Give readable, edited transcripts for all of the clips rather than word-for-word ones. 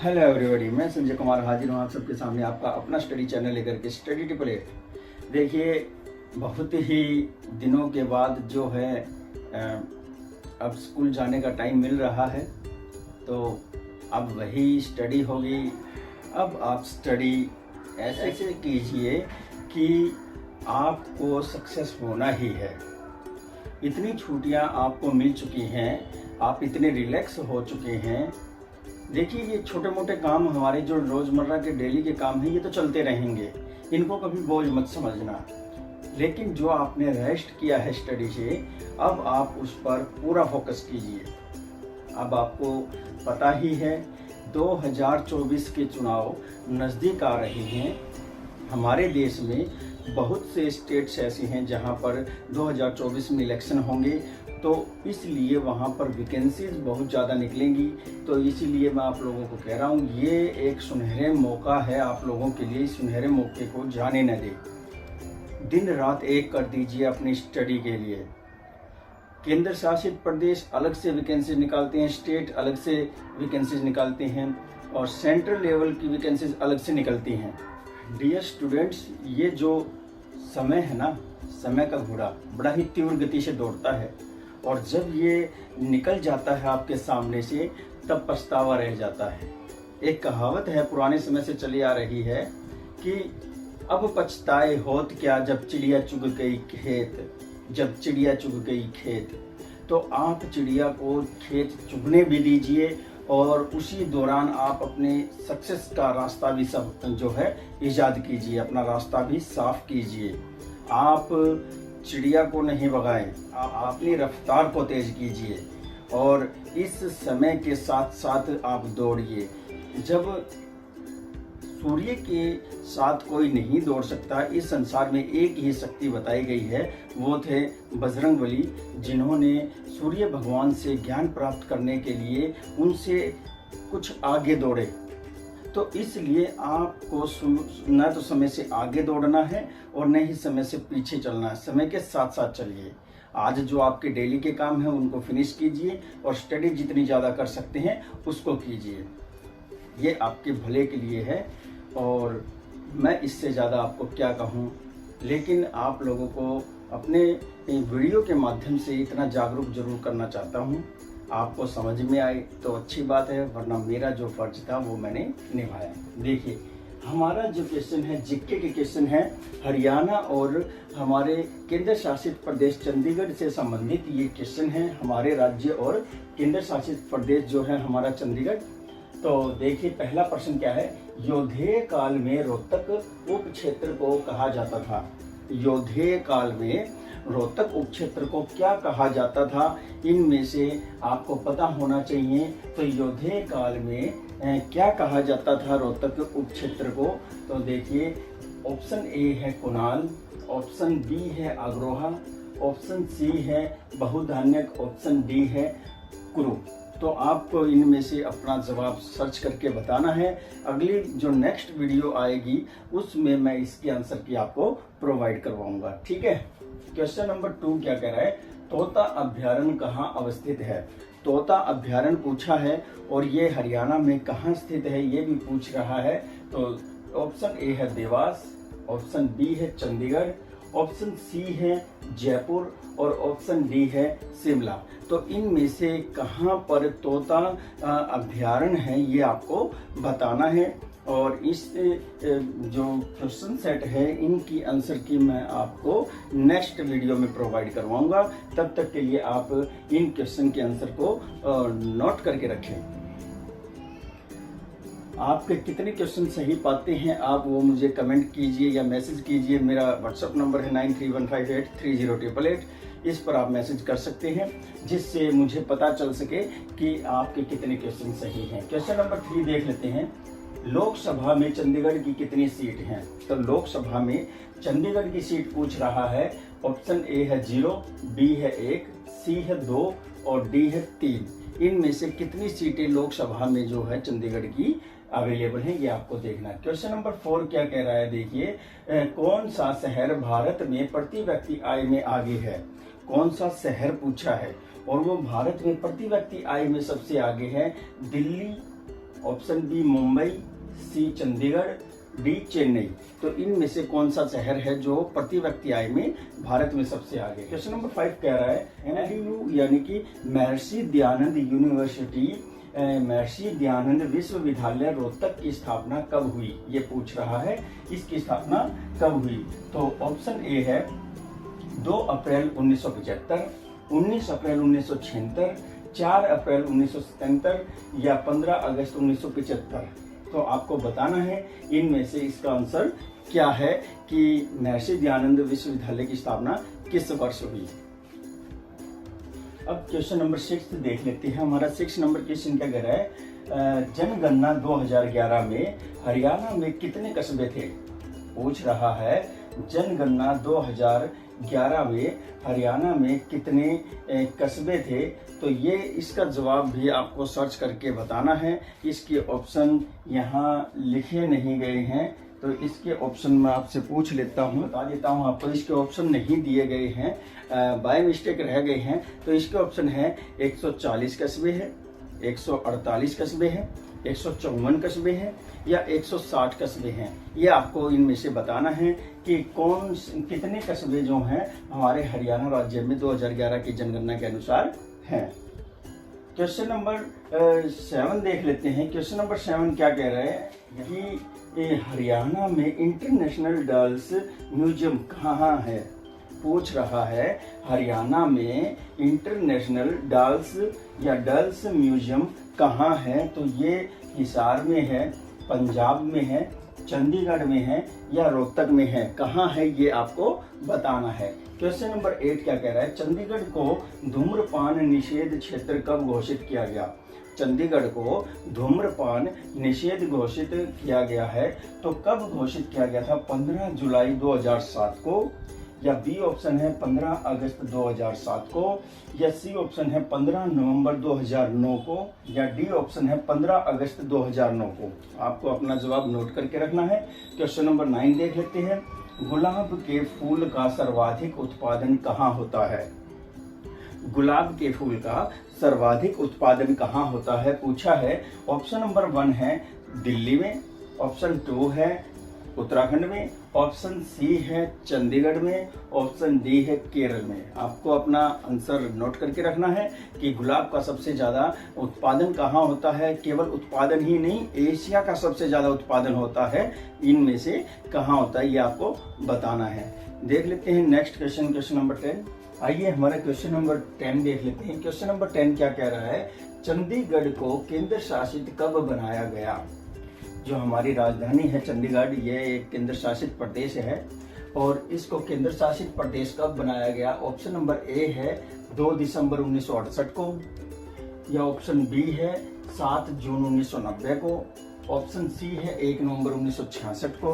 Hello everybody, मैं संजय कुमार हाजिर हूँ आप सबके सामने आपका अपना स्टडी चैनल लेकर के स्टडी ट्रिपल एट। देखिए, बहुत ही दिनों के बाद जो है अब स्कूल जाने का टाइम मिल रहा है, तो अब वही स्टडी होगी। अब आप स्टडी ऐसे कीजिए कि आपको सक्सेस होना ही है। इतनी छुट्टियां आपको मिल चुकी हैं, आप इतने रिलैक्स हो चुके हैं। देखिए, ये छोटे मोटे काम हमारे जो रोज़मर्रा के डेली के काम हैं, ये तो चलते रहेंगे, इनको कभी बोझ मत समझना। लेकिन जो आपने रेस्ट किया है स्टडी से, अब आप उस पर पूरा फोकस कीजिए। अब आपको पता ही है 2024 के चुनाव नज़दीक आ रहे हैं। हमारे देश में बहुत से स्टेट्स ऐसे हैं जहां पर 2024 में इलेक्शन होंगे, तो इसलिए वहां पर वैकेंसीज बहुत ज़्यादा निकलेंगी। तो इसीलिए मैं आप लोगों को कह रहा हूं, ये एक सुनहरे मौका है आप लोगों के लिए। सुनहरे मौके को जाने न दें। दिन रात एक कर दीजिए अपनी स्टडी के लिए। केंद्र शासित प्रदेश अलग से वैकेंसीज निकालते हैं, स्टेट अलग से वैकेंसीज निकालते हैं, और सेंट्रल लेवल की वैकेंसीज अलग से निकलती हैं। डियर स्टूडेंट्स, ये जो समय है ना, समय का घोड़ा बड़ा ही तीव्र गति से दौड़ता है, और जब ये निकल जाता है आपके सामने से, तब पछतावा रह जाता है। एक कहावत है, पुराने समय से चली आ रही है कि अब पछताए होत क्या, जब चिड़िया चुग गई खेत, जब चिड़िया चुग गई खेत। तो आप चिड़िया को खेत चुगने भी दीजिए, और उसी दौरान आप अपने सक्सेस का रास्ता भी सब जो है ईजाद कीजिए, अपना रास्ता भी साफ कीजिए। आप चिड़िया को नहीं भगाएं, आप अपनी रफ्तार को तेज कीजिए, और इस समय के साथ साथ आप दौड़िए। जब सूर्य के साथ कोई नहीं दौड़ सकता, इस संसार में एक ही शक्ति बताई गई है, वो थे बजरंगबली, जिन्होंने सूर्य भगवान से ज्ञान प्राप्त करने के लिए उनसे कुछ आगे दौड़े। तो इसलिए आपको न तो समय से आगे दौड़ना है और न ही समय से पीछे चलना है। समय के साथ साथ चलिए। आज जो आपके डेली के काम हैं उनको फिनिश कीजिए, और स्टडी जितनी ज़्यादा कर सकते हैं उसको कीजिए। ये आपके भले के लिए है, और मैं इससे ज़्यादा आपको क्या कहूँ। लेकिन आप लोगों को अपने वीडियो के माध्यम से इतना जागरूक जरूर करना चाहता हूँ। आपको समझ में आए तो अच्छी बात है, वरना मेरा जो फर्ज था वो मैंने निभाया। देखिए, हमारा जो क्वेश्चन है, जीके के क्वेश्चन है, हरियाणा और हमारे केंद्र शासित प्रदेश चंडीगढ़ से संबंधित ये क्वेश्चन है। हमारे राज्य और केंद्र शासित प्रदेश जो है हमारा चंडीगढ़। तो देखिए, पहला प्रश्न क्या है। योधेय काल में रोहतक उप क्षेत्र को कहा जाता था। योधेय काल में रोहतक उप क्षेत्र को क्या कहा जाता था, इनमें से आपको पता होना चाहिए। तो योधेय काल में क्या कहा जाता था रोहतक उप क्षेत्र को। तो देखिए, ऑप्शन ए है कुणाल, ऑप्शन बी है अग्रोहा, ऑप्शन सी है बहुधान्यक, ऑप्शन डी है कुरु। तो आपको इनमें से अपना जवाब सर्च करके बताना है। अगली जो नेक्स्ट वीडियो आएगी उसमें मैं इसकी आंसर की आपको प्रोवाइड करवाऊंगा, ठीक है। क्वेश्चन नंबर 2 क्या कह रहा है। तोता अभ्यारण्य कहाँ अवस्थित है। तोता अभ्यारण्य पूछा है, और ये हरियाणा में कहाँ स्थित है ये भी पूछ रहा है। तो ऑप्शन ए है देवास, ऑप्शन बी है चंडीगढ़, ऑप्शन सी है जयपुर, और ऑप्शन डी है शिमला। तो इनमें से कहाँ पर तोता अभ्यारण्य है ये आपको बताना है, और इस जो क्वेश्चन सेट है इनकी आंसर की मैं आपको नेक्स्ट वीडियो में प्रोवाइड करवाऊंगा। तब तक के लिए आप इन क्वेश्चन के आंसर को नोट करके रखें। आपके कितने क्वेश्चन सही पाते हैं आप वो मुझे कमेंट कीजिए या मैसेज कीजिए। मेरा व्हाट्सअप नंबर है 9315830888। इस पर आप मैसेज कर सकते हैं, जिससे मुझे पता चल सके कि आपके कितने क्वेश्चन सही हैं। क्वेश्चन नंबर 3 देख लेते हैं। लोकसभा में चंडीगढ़ की कितनी सीट हैं। तो लोकसभा में चंडीगढ़ की सीट पूछ रहा है। ऑप्शन ए है 0, बी है 1, सी है 2, और डी है 3। इनमें से कितनी सीटें लोकसभा में जो है चंडीगढ़ की अवेलेबल है ये आपको देखना है। क्वेश्चन नंबर 4 क्या कह रहा है। देखिए, कौन सा शहर भारत में प्रति व्यक्ति आय में आगे है। कौन सा शहर पूछा है, और वो भारत में प्रति व्यक्ति आय में सबसे आगे है। दिल्ली, ऑप्शन बी मुंबई, सी चंडीगढ़, डी चेन्नई। तो इनमें से कौन सा शहर है जो प्रति व्यक्ति आय में भारत में सबसे आगे? क्वेश्चन नंबर 5 कह रहा है MDU यानी कि महर्षि दयानंद यूनिवर्सिटी, महर्षि दयानंद विश्वविद्यालय रोहतक की स्थापना कब हुई? ये पूछ रहा है इसकी स्थापना कब हुई। तो ऑप्शन ए है 2 अप्रैल 1975, 19 अप्रैल 1976, 4 अप्रैल 1977 या 15 अगस्त 1975। तो आपको बताना है इनमें से इसका आंसर क्या है कि महर्षि दयानंद विश्वविद्यालय की स्थापना किस वर्ष हुई। अब क्वेश्चन नंबर 6 देख लेते हैं। हमारा 6 नंबर क्वेश्चन क्या कह रहा है, जनगणना 2011 में हरियाणा में कितने कस्बे थे? पूछ रहा है जनगणना 2011 में हरियाणा में कितने कस्बे थे। तो ये इसका जवाब भी आपको सर्च करके बताना है। इसके ऑप्शन यहाँ लिखे नहीं गए हैं, तो इसके ऑप्शन मैं आपसे पूछ लेता हूँ, बता देता हूँ आपको। इसके ऑप्शन नहीं दिए गए हैं, बाय मिस्टेक रह गए हैं। तो इसके ऑप्शन है 140 कस्बे हैं, 148 कस्बे हैं, 154 कस्बे हैं या 160 कस्बे हैं। ये आपको इनमें से बताना है कि कितने कस्बे जो हैं हमारे हरियाणा राज्य में 2011 की जनगणना के अनुसार हैं। क्वेश्चन नंबर 7 देख लेते हैं। क्वेश्चन नंबर 7 क्या कह रहा है कि हरियाणा में इंटरनेशनल डॉल्स म्यूजियम कहाँ है? पूछ रहा है हरियाणा में इंटरनेशनल डॉल्स या डॉल्स म्यूजियम कहाँ है? तो ये हिसार में है, पंजाब में है, चंडीगढ़ में है या रोहतक में है। कहाँ है ये आपको बताना है। क्वेश्चन नंबर 8 क्या कह रहा है, चंडीगढ़ को धूम्रपान निषेध क्षेत्र कब घोषित किया गया? चंडीगढ़ को धूम्रपान निषेध घोषित किया गया है, तो कब घोषित किया गया था? 15 जुलाई 2007 को, या बी ऑप्शन है 15 अगस्त 2007 को, या सी ऑप्शन है 15 नवंबर 2009 को, या डी ऑप्शन है 15 अगस्त 2009 को। आपको अपना जवाब नोट करके रखना है। क्वेश्चन नंबर 9 देख लेते हैं। गुलाब के फूल का सर्वाधिक उत्पादन कहाँ होता है? गुलाब के फूल का सर्वाधिक उत्पादन कहाँ होता है पूछा है। ऑप्शन नंबर 1 है दिल्ली में, ऑप्शन 2 है उत्तराखंड में, ऑप्शन सी है चंडीगढ़ में, ऑप्शन डी है केरल में। आपको अपना आंसर नोट करके रखना है कि गुलाब का सबसे ज्यादा उत्पादन कहाँ होता है। केवल उत्पादन ही नहीं, एशिया का सबसे ज्यादा उत्पादन होता है। इनमें से कहाँ होता है ये आपको बताना है। देख लेते हैं नेक्स्ट क्वेश्चन, क्वेश्चन नंबर 10। आइए हमारा क्वेश्चन नंबर 10 देख लेते हैं। क्वेश्चन नंबर 10 क्या कह रहा है, चंडीगढ़ को केंद्र शासित कब बनाया गया? जो हमारी राजधानी है चंडीगढ़, ये एक केंद्र शासित प्रदेश है और इसको केंद्र शासित प्रदेश कब बनाया गया? ऑप्शन नंबर ए है 2 दिसंबर 1968 को, या ऑप्शन बी है 7 जून 1990 को, ऑप्शन सी है 1 नवंबर 1966 को,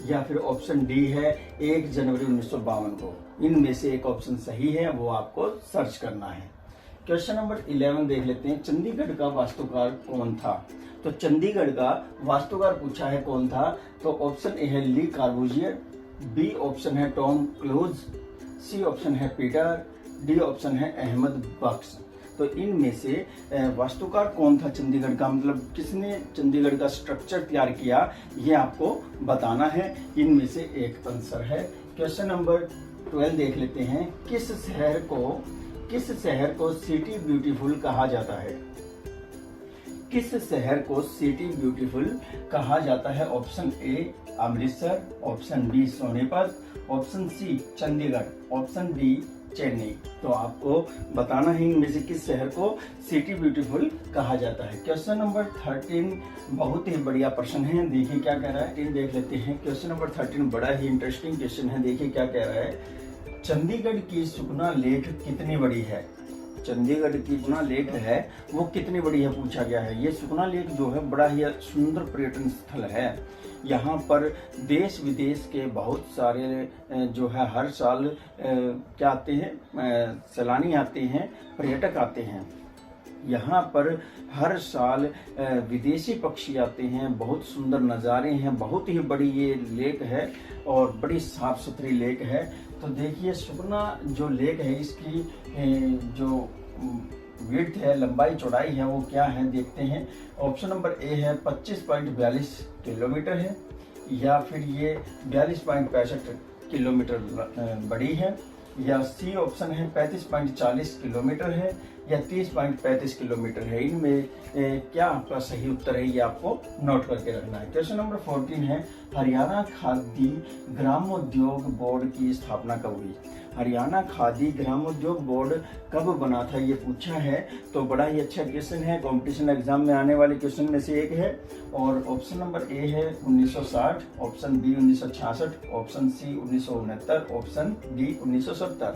या फिर ऑप्शन डी है 1 जनवरी 1952 को। इनमें से एक ऑप्शन सही है, वो आपको सर्च करना है। क्वेश्चन नंबर 11 देख लेते हैं। चंडीगढ़ का वास्तुकार कौन था? तो चंडीगढ़ का वास्तुकार पूछा है कौन था, तो ऑप्शन ए है ली कार्बूजियर, बी ऑप्शन है टॉम क्लोज, सी ऑप्शन है पीटर, डी ऑप्शन है अहमद बख्श। तो इनमें से वास्तुकार कौन था चंडीगढ़ का, मतलब किसने चंडीगढ़ का स्ट्रक्चर तैयार किया, ये आपको बताना है। इनमें से एक आंसर है। क्वेश्चन नंबर 12 देख लेते हैं। किस शहर को सिटी ब्यूटीफुल कहा जाता है? किस शहर को सिटी ब्यूटीफुल कहा जाता है? Option A Amritsar, option B Sonipat, option C Chandigarh, option D Chennai. तो आपको बताना है इनमें से किस शहर को सिटी ब्यूटीफुल कहा जाता है। क्वेश्चन नंबर 13 बहुत ही बढ़िया प्रश्न है, देखिए क्या कह रहा है। देख लेते हैं। क्वेश्चन नंबर 13 बड़ा ही इंटरेस्टिंग क्वेश्चन है, देखिए क्या कह रहा है। चंडीगढ़ की सुखना लेक कितनी बड़ी है? चंडीगढ़ की सुखना लेक है वो कितनी बड़ी है पूछा गया है। ये सुखना लेक जो है बड़ा ही सुंदर पर्यटन स्थल है। यहाँ पर देश विदेश के बहुत सारे जो है हर साल क्या आते हैं, सैलानी आते हैं, पर्यटक आते हैं। यहाँ पर हर साल विदेशी पक्षी आते हैं, बहुत सुंदर नज़ारे हैं, बहुत ही बड़ी ये लेक है और बड़ी साफ सुथरी लेक है। तो देखिए सुखना जो लेक है इसकी जो विड्थ है, लंबाई चौड़ाई है वो क्या है देखते हैं। ऑप्शन नंबर ए है 25.42 किलोमीटर है, या फिर ये 42.65 किलोमीटर बड़ी है, या सी ऑप्शन है 35.40 किलोमीटर है, या 30.35 किलोमीटर है। इनमें क्या आपका सही उत्तर है ये आपको नोट करके रखना है। क्वेश्चन नंबर 14 है हरियाणा खादी ग्रामोद्योग बोर्ड की स्थापना कब हुई। हरियाणा खादी ग्रामोद्योग बोर्ड कब बना था ये पूछा है, तो बड़ा ही अच्छा क्वेश्चन है, कंपटीशन एग्जाम में आने वाले क्वेश्चन में से एक है। और ऑप्शन नंबर ए है 1960, option B 1966, option C 1969, option D 1970।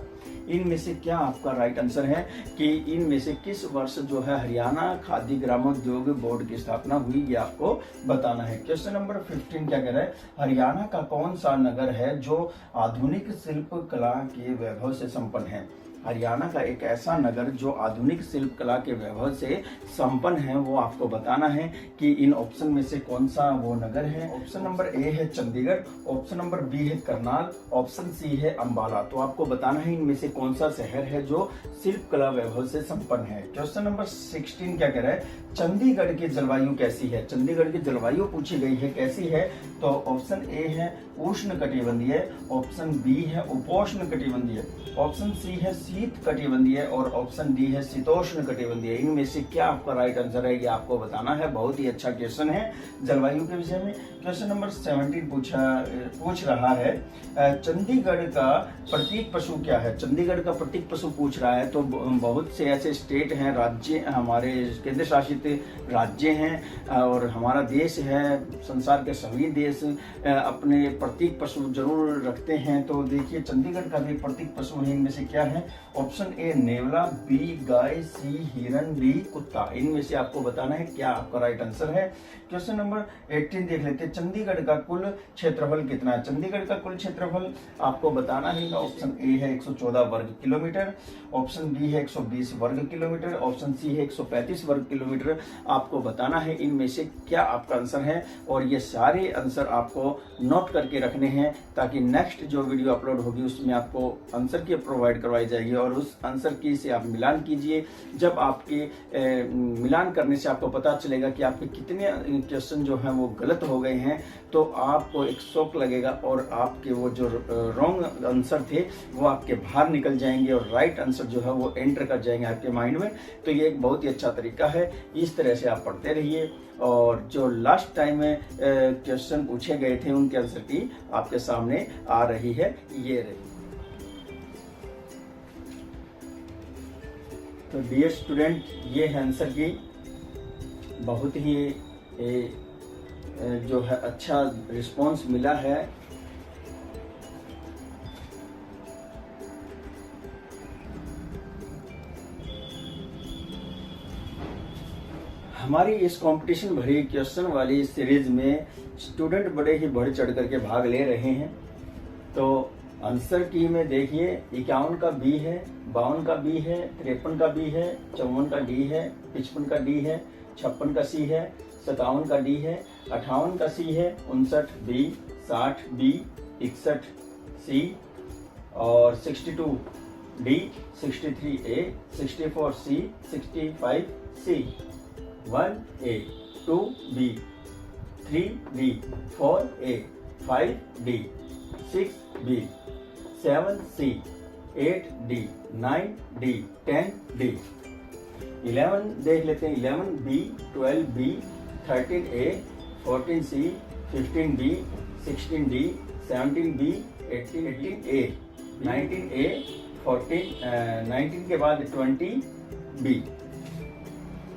इनमें से क्या आपका राइट आंसर है कि इनमें से किस वर्ष जो है हरियाणा खादी ग्रामोद्योग बोर्ड की स्थापना हुई, ये आपको बताना है। क्वेश्चन नंबर 15 क्या कह रहा है, हरियाणा का कौन सा नगर है जो आधुनिक शिल्प कला के वैभव से संपन्न है। हरियाणा का एक ऐसा नगर जो आधुनिक शिल्प कला के वैभव से संपन्न है, वो आपको बताना है कि इन ऑप्शन में से कौन सा वो नगर है। ऑप्शन नंबर ए है चंडीगढ़, ऑप्शन नंबर बी है करनाल, ऑप्शन सी है अंबाला। तो आपको बताना है इनमें से कौन सा शहर है जो शिल्प कला वैभव से संपन्न है। क्वेश्चन नंबर 16 क्या कह रहा है, चंडीगढ़ की जलवायु कैसी है। चंडीगढ़ की जलवायु पूछी गई है कैसी है, तो ऑप्शन ए है उष्ण कटिबंधीय, ऑप्शन बी है उपोष्ण कटिबंधीय, ऑप्शन सी है शीत कटिबंधीय और ऑप्शन डी है शीतोष्ण कटिबंधीय। इनमें से क्या आपका राइट आंसर है ये आपको बताना है। बहुत ही अच्छा क्वेश्चन है जलवायु के विषय में। क्वेश्चन नंबर 17 पूछ रहा है चंडीगढ़ का प्रतीक पशु क्या है। चंडीगढ़ का प्रतीक पशु पूछ रहा है, तो बहुत से ऐसे स्टेट हैं, राज्य, हमारे केंद्र शासित राज्य हैं और हमारा देश है, संसार के सभी देश अपने प्रतीक पशु जरूर रखते हैं। तो देखिए चंडीगढ़ का भी प्रतीक पशु है, इनमें से क्या है। ऑप्शन ए नेवला, बी गाय, सी हिरन, डी कुत्ता। इनमें से आपको बताना है क्या आपका राइट आंसर है। क्वेश्चन नंबर 18 देख लेते हैं, चंडीगढ़ का कुल क्षेत्रफल कितना है। चंडीगढ़ का कुल क्षेत्रफल आपको बताना है। ऑप्शन ए है 114 वर्ग किलोमीटर, ऑप्शन बी है 120 वर्ग किलोमीटर, ऑप्शन सी है 135 वर्ग किलोमीटर। आपको बताना है इनमें से क्या आपका आंसर है, और ये सारे आंसर आपको नोट करके रखने हैं ताकि नेक्स्ट जो वीडियो अपलोड होगी उसमें आपको आंसर की प्रोवाइड करवाई जाएगी और उस आंसर की से आप मिलान कीजिए। जब आपके मिलान करने से आपको पता चलेगा कि आपके कितने क्वेश्चन जो हैं वो गलत हो गए हैं, तो आपको एक शौक लगेगा और आपके वो जो रॉन्ग आंसर थे वो आपके बाहर निकल जाएंगे और राइट आंसर जो है वो एंटर कर जाएंगे आपके माइंड में। तो ये एक बहुत ही अच्छा तरीका है, इस तरह से आप पढ़ते रहिए। और जो लास्ट टाइम में क्वेश्चन पूछे गए थे उनके आंसर की आपके सामने आ रही है, ये रही। तो डियर स्टूडेंट, ये है आंसर की। बहुत ही जो है अच्छा रिस्पांस मिला है। हमारी इस कंपटीशन भरी क्वेश्चन वाली सीरीज में स्टूडेंट बड़े ही बढ़ चढ़ करके भाग ले रहे हैं। तो आंसर की में देखिए 51 का बी है, 52 का बी है, 53 का बी है, 54 का डी है, 55 का डी है, 56 का सी है, 57 का डी है, 58 का सी है, 59 बी, 60 बी, 61 सी और 62 डी, 63 ए, 64 सी, 65 सी, 1 ए, 2 बी, 3 डी, 4 ए, 5 डी, 6 बी, 7 सी, 8 डी, 9 डी, 10 डी। 11 देख लेते हैं, 11 बी, 12 बी, 13 ए, 14 सी, 15 बी, 16 डी, 17 बी, 18 ए, 19 ए, 19 के बाद 20 बी,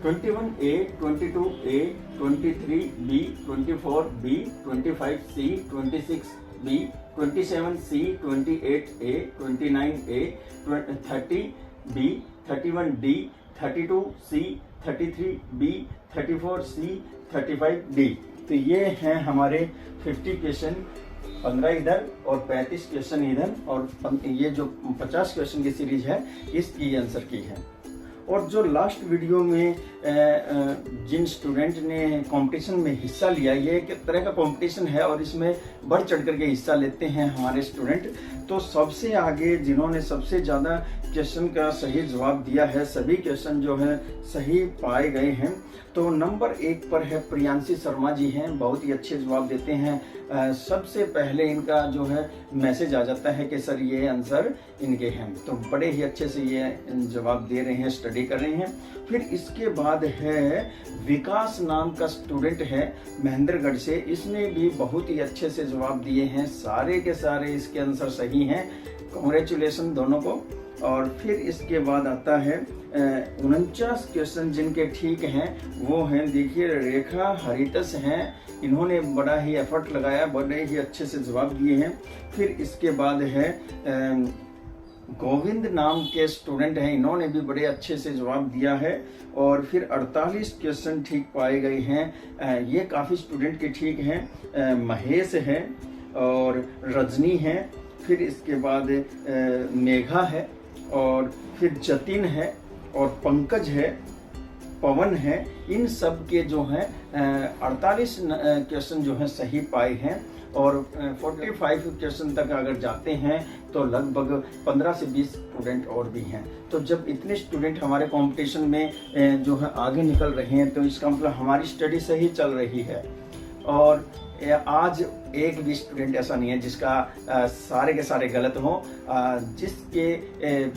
21 ए, 22 ए, 23 बी, 24 बी, 25 सी, 26 बी, 27 सी, 28 ए, 29 ए, 30 बी, 31 डी, 32 सी, 33 बी, 34 सी, 35 डी। तो ये हैं हमारे 50 क्वेश्चन, 15 इधर और 35 क्वेश्चन इधर, और ये जो 50 क्वेश्चन की सीरीज है इसकी आंसर की है। और जो लास्ट वीडियो में जिन स्टूडेंट ने कंपटीशन में हिस्सा लिया, ये एक तरह का कंपटीशन है और इसमें बढ़ चढ़ करके हिस्सा लेते हैं हमारे स्टूडेंट। तो सबसे आगे जिन्होंने सबसे ज़्यादा क्वेश्चन का सही जवाब दिया है, सभी क्वेश्चन जो है सही पाए गए हैं। तो नंबर 1 पर है प्रियांशी शर्मा जी हैं, बहुत ही अच्छे जवाब देते हैं। सबसे पहले इनका जो है मैसेज आ जाता है कि सर ये आंसर इनके हैं, तो बड़े ही अच्छे से ये जवाब दे रहे हैं, स्टडी कर रहे हैं। फिर इसके बाद है विकास नाम का स्टूडेंट है महेंद्रगढ़ से, इसने भी बहुत ही अच्छे से जवाब दिए हैं, सारे के सारे इसके आंसर सही हैं। कांग्रेचुलेसन दोनों को। और फिर इसके बाद आता है 49 क्वेश्चन जिनके ठीक हैं, वो हैं देखिए रेखा हरितस हैं, इन्होंने बड़ा ही एफर्ट लगाया, बड़े ही अच्छे से जवाब दिए हैं। फिर इसके बाद है गोविंद नाम के स्टूडेंट हैं, इन्होंने भी बड़े अच्छे से जवाब दिया है। और फिर 48 क्वेश्चन ठीक पाए गए हैं, ये काफ़ी स्टूडेंट के ठीक हैं। महेश है और रजनी है, फिर इसके बाद मेघा है, और फिर जतिन है, और पंकज है, पवन है। इन सब के जो हैं 48 क्वेश्चन जो हैं सही पाए हैं। और 45 क्वेश्चन तक अगर जाते हैं तो लगभग 15 से 20 स्टूडेंट और भी हैं। तो जब इतने स्टूडेंट हमारे कंपटीशन में जो है आगे निकल रहे हैं, तो इसका मतलब हमारी स्टडी सही चल रही है। और आज एक भी स्टूडेंट ऐसा नहीं है जिसका सारे के सारे गलत हों। जिसके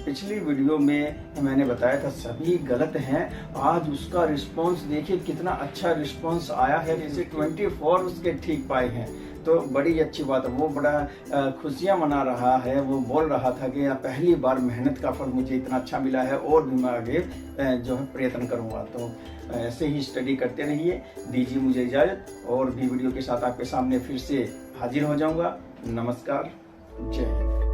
पिछली वीडियो में मैंने बताया था सभी गलत हैं, आज उसका रिस्पांस देखिए कितना अच्छा रिस्पांस आया है, जैसे 24 उसके ठीक पाए हैं। तो बड़ी अच्छी बात है, वो बड़ा खुशियाँ मना रहा है। वो बोल रहा था कि पहली बार मेहनत का फल मुझे इतना अच्छा मिला है और भी मैं आगे जो है प्रयत्न करूँगा। तो ऐसे ही स्टडी करते रहिए। दीजिए मुझे इजाज़त, और भी वीडियो के साथ आपके सामने फिर से हाजिर हो जाऊँगा। नमस्कार, जय हिंद।